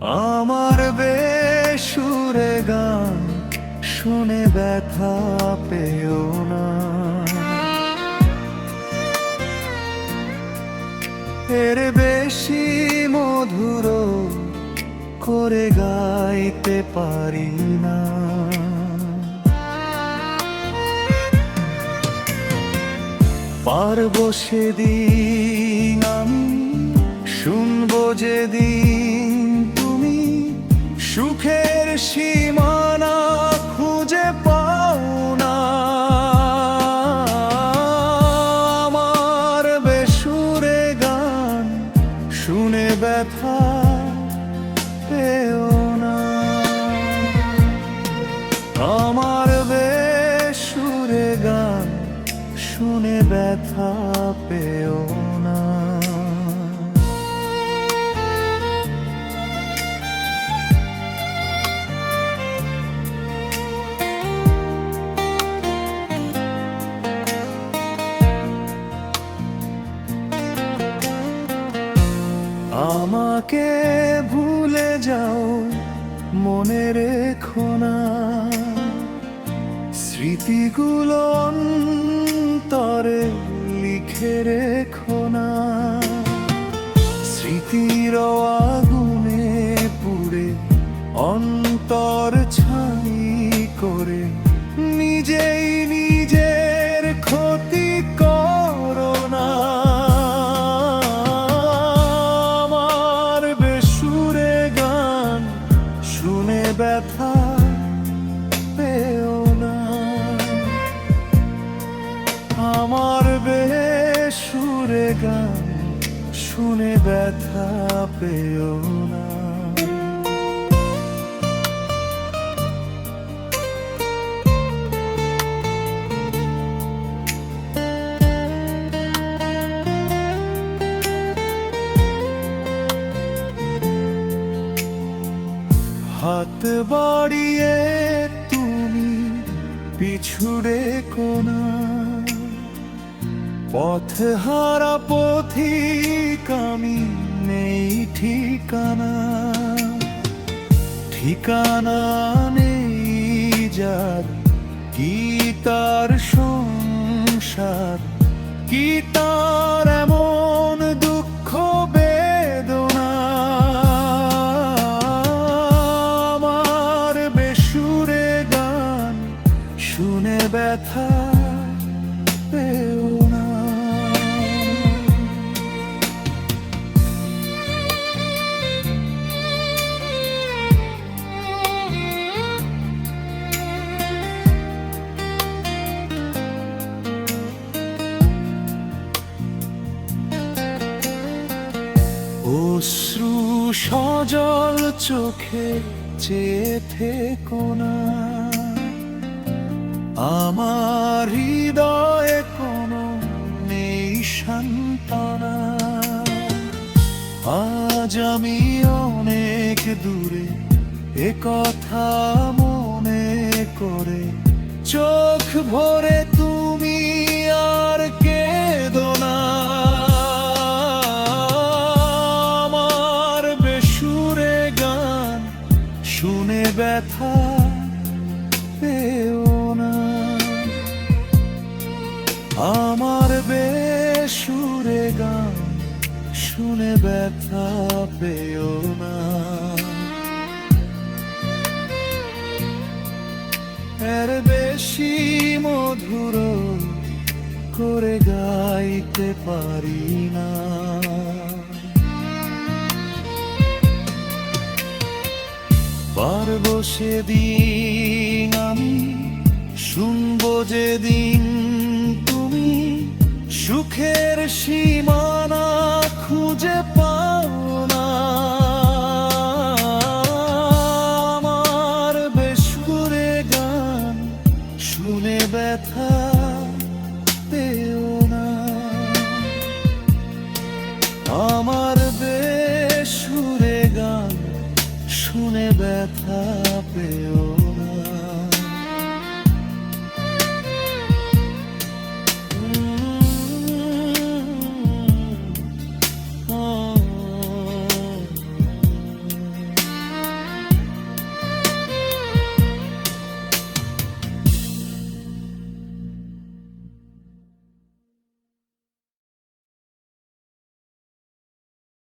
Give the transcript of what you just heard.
আমার বেসুরে গান শুনে ব্যথা পেও না। এর বেশি মধুর করে গাইতে পারি না। পারবো সেদিন আমি, শুনবো যেদিন তুমি সুখের সীমানা খুঁজে পাও না। আমার বেসুরে গান শুনে ব্যথা পেও না। আমার বেসুরে গান শুনে ব্যথা পেও না। আমাকে ভুলে যাও, মনে রেখো না স্মৃতিগুলো অন্তরে লিখে রেখো না। স্মৃতির আগুনে পুড়ে অন্তর ছাই করে নিজেই নিজের ক্ষতি করো না। আমার বেসুরে গান শুনে ব্যথা পেও না। আমার বেসুরে গান শুনে ব্যথা পেও না। হাত বাড়িয়ে তুমি পিছু রেখো না। পথ হারা পথিক আমি, নেই ঠিকানা। ঠিকানা নেই যার, কি তার সংসার, কি তার এমন দুঃখ বেদনা। আমার বেসুরে গান শুনে ব্যথা পেও না। অশ্রু সজল চোখে চেয়ে থেকো না। আমার হৃদয়ে কোনো নেই সান্ত্বনা। আজ আমি অনেক দূরে, এ কথা মনে করে চোখ ভরে তুমি আর কেঁদো না। আমার বেসুরে গান শুনে ব্যথা পেও না। আমার বেসুরে গান শুনে ব্যথা পেও না। এর বেশি মধুর করে গাইতে পারি না। পারবো সেদিন আমি, শুনবো যেদিন তুমি সুখের সীমানা খুঁজে পাও না। আমার বেসুরে গান শুনে ব্যথা পেও না। আমার বেসুরে গান শুনে ব্যথা পেও